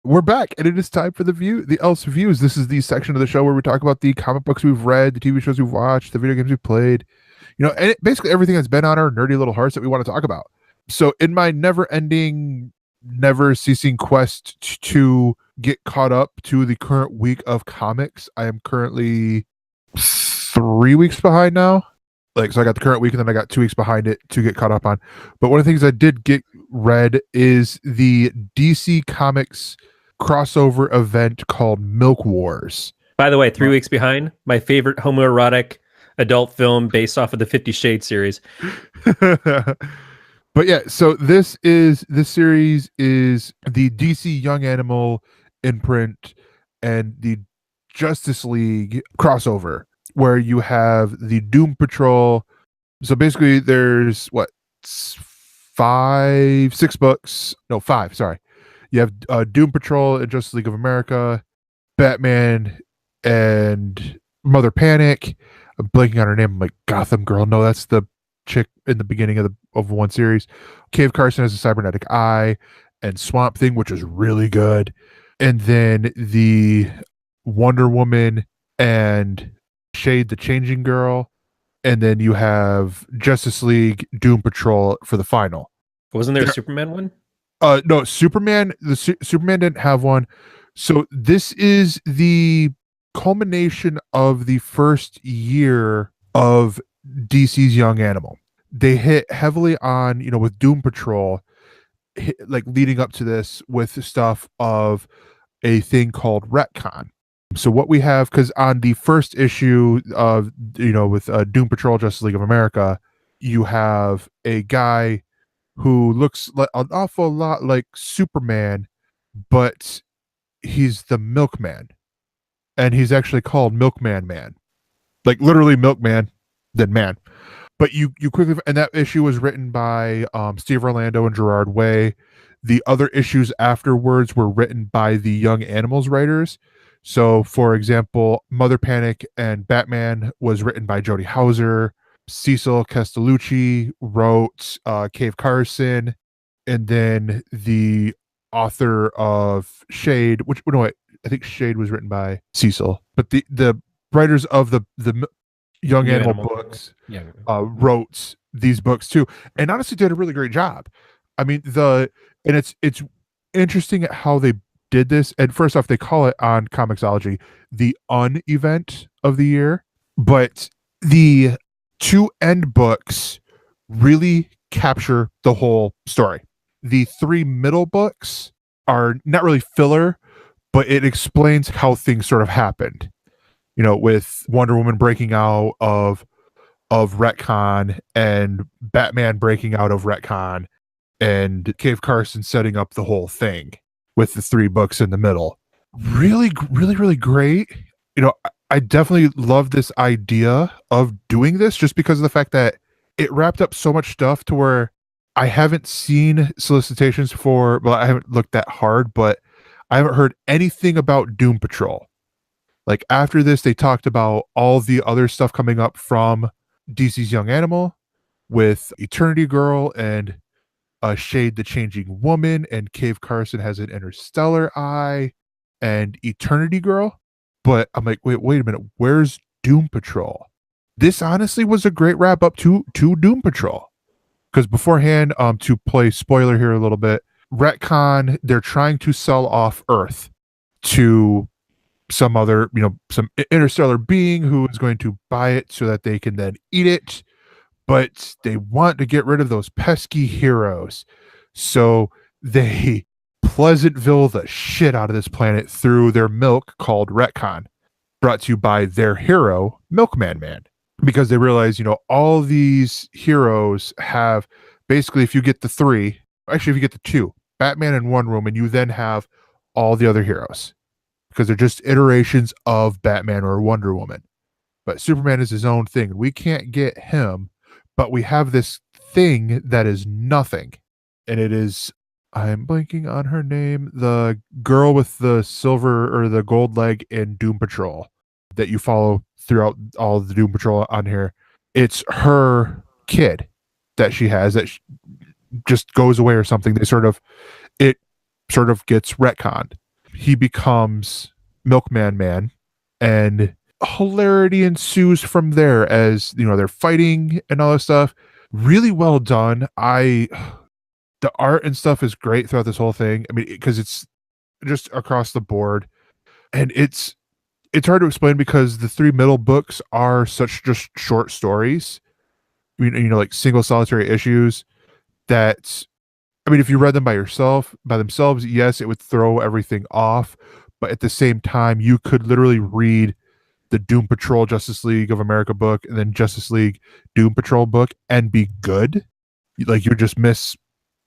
We're back, and it is time for the ElseViews. This is the section of the show where we talk about the comic books we've read, the TV shows we've watched, the video games we've played, and basically everything that's been on our nerdy little hearts that we want to talk about. So in my never-ending, never-ceasing quest to get caught up to the current week of comics, I am currently 3 weeks behind now. So I got the current week, and then I got 2 weeks behind it to get caught up on. But one of the things I did get read is the DC Comics crossover event called Milk Wars. By the way, 3 weeks behind, my favorite homoerotic adult film based off of the 50 Shades series. But yeah, so this series is the DC Young Animal imprint and the Justice League crossover, where you have the Doom Patrol. So basically there's five, sorry. You have Doom Patrol and Justice League of America, Batman, and Mother Panic. I'm blanking on her name. I'm like, Gotham Girl. No, that's the chick in the beginning of one series. Cave Carson has a cybernetic eye, and Swamp Thing, which is really good. And then the Wonder Woman and Shade the Changing Girl. And then you have Justice League, Doom Patrol for the final. Wasn't there a Superman one? No, Superman. Superman didn't have one. So this is the culmination of the first year of DC's Young Animal. They hit heavily on, with Doom Patrol, leading up to this with stuff of a thing called retcon. So what we have, because on the first issue of, with Doom Patrol, Justice League of America, you have a guy who looks like an awful lot like Superman, but he's the Milkman. And he's actually called Milkman Man. Like literally Milkman, then man. But you quickly, and that issue was written by Steve Orlando and Gerard Way. The other issues afterwards were written by the Young Animals writers. So, for example, Mother Panic and Batman was written by Jody Houser. Cecil Castellucci wrote Cave Carson, and then the author of Shade, I think Shade was written by Cecil, but the writers of the Young Animal books wrote these books too, and honestly did a really great job. I mean, it's interesting at how they did this. And first off, they call it on Comixology the event of the year, but the two end books really capture the whole story. The three middle books are not really filler, but it explains how things sort of happened. With Wonder Woman breaking out of retcon, and Batman breaking out of retcon, and Cave Carson setting up the whole thing with the three books in the middle. Really, really, really great. I definitely love this idea of doing this just because of the fact that it wrapped up so much stuff to where I haven't seen solicitations for, well, I haven't looked that hard, but I haven't heard anything about Doom Patrol. Like after this, they talked about all the other stuff coming up from DC's Young Animal with Eternity Girl and Shade the Changing Woman, and Cave Carson has an interstellar eye and Eternity Girl. But I'm like, wait a minute, where's Doom Patrol? This honestly was a great wrap up to Doom Patrol. Because beforehand, to play spoiler here a little bit, retcon, they're trying to sell off Earth to some other, some interstellar being who is going to buy it so that they can then eat it. But they want to get rid of those pesky heroes. So they Pleasantville the shit out of this planet through their milk called retcon, brought to you by their hero, Milkman Man. Because they realize, all these heroes have, basically, if you get the three, actually, if you get the two, Batman and Wonder Woman, you then have all the other heroes. Because they're just iterations of Batman or Wonder Woman. But Superman is his own thing. We can't get him, but we have this thing that is nothing. And it is, I'm blanking on her name, the girl with the silver or the gold leg in Doom Patrol that you follow throughout all of the Doom Patrol on here. It's her kid that she has that just goes away or something. It sort of gets retconned. he becomes Milkman Man, and hilarity ensues from there as they're fighting and all that stuff. Really well done. The art and stuff is great throughout this whole thing. I mean, because it's just across the board, and it's hard to explain because the three middle books are such just short stories. I mean, like single solitary issues that, I mean, if you read them by themselves, yes, it would throw everything off. But at the same time, you could literally read the Doom Patrol Justice League of America book and then Justice League Doom Patrol book and be good. Like, you just miss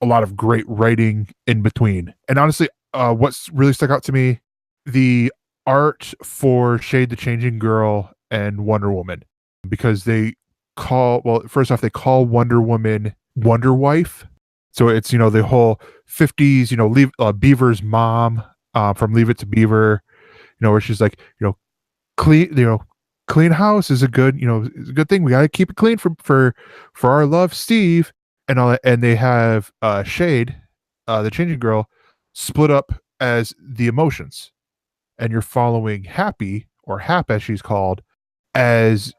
a lot of great writing in between. And honestly, what's really stuck out to me, the art for Shade the Changing Girl and Wonder Woman, because they call Wonder Woman Wonder Wife. So it's, the whole 50s, Beaver's mom from Leave It to Beaver, where she's like, clean house is a good thing. We got to keep it clean for our love, Steve, and all that. And they have Shade, the Changing Girl, split up as the emotions, and you're following Happy, or Hap as she's called, as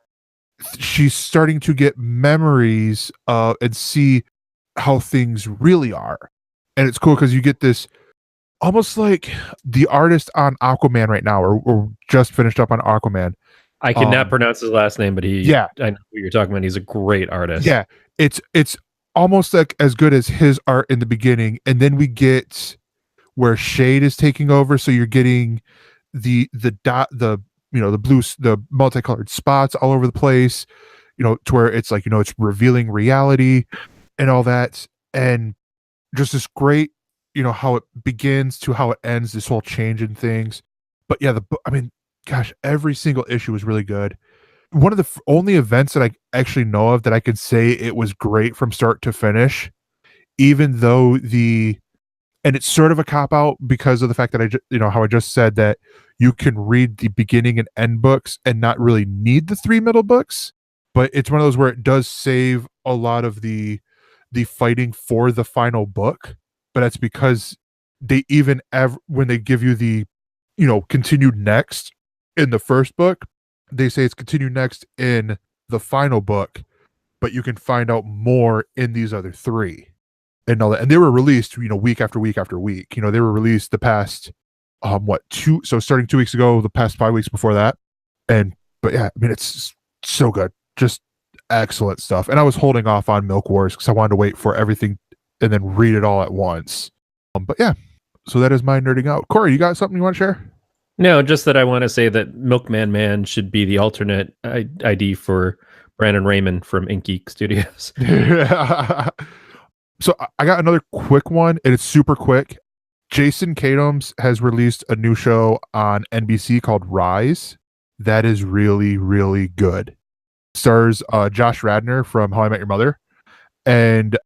she's starting to get memories and see how things really are. And it's cool because you get this almost like the artist on Aquaman right now, or just finished up on Aquaman. I cannot pronounce his last name, but I know what you're talking about. He's a great artist. Yeah, it's almost like as good as his art in the beginning, and then we get where Shade is taking over. So you're getting the blue, the multicolored spots all over the place, to where it's like, it's revealing reality and all that, and just this great, how it begins to how it ends, this whole change in things. But yeah, gosh, every single issue was really good. One of the only events that I actually know of that I could say it was great from start to finish, even though and it's sort of a cop out because of the fact that how I just said that you can read the beginning and end books and not really need the three middle books, but it's one of those where it does save a lot of the fighting for the final book. But that's because they when they give you the continued next in the first book, they say it's continued next in the final book, but you can find out more in these other three and all that. And they were released week after week after week. They were released the past starting 2 weeks ago, the past 5 weeks before that. But yeah, I mean, it's so good, just excellent stuff. And I was holding off on Milk Wars because I wanted to wait for everything and then read it all at once. But yeah, so that is my nerding out. Corey, you got something you want to share? No, just that I want to say that Milkman Man should be the alternate ID for Brandon Raymond from Ink Geek Studios. So I got another quick one, and it's super quick. Jason Katims has released a new show on NBC called Rise. That is really, really good. Stars Josh Radnor from How I Met Your Mother, and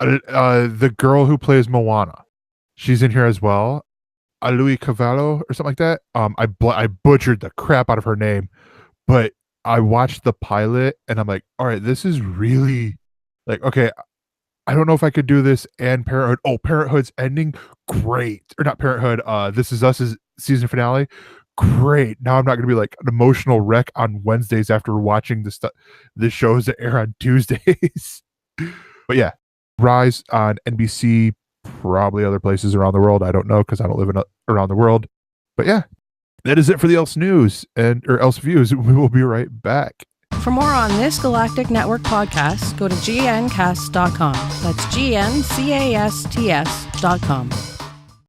the girl who plays Moana. She's in here as well. Alui Cavallo or something like that. I butchered the crap out of her name, but I watched the pilot and I'm like, all right, this is really like, okay, I don't know if I could do this and Parenthood. Oh, Parenthood's ending, great. Or not Parenthood, This Is Us's season finale, great. Now I'm not gonna be like an emotional wreck on Wednesdays after watching the shows that air on Tuesdays. But yeah, Rise on NBC, probably other places around the world. I don't know because I don't live around the world. But yeah, that is it for the Else News or Else Views. We will be right back. For more on this Galactic Network podcast, go to gncast.com. That's GNCASTS.com.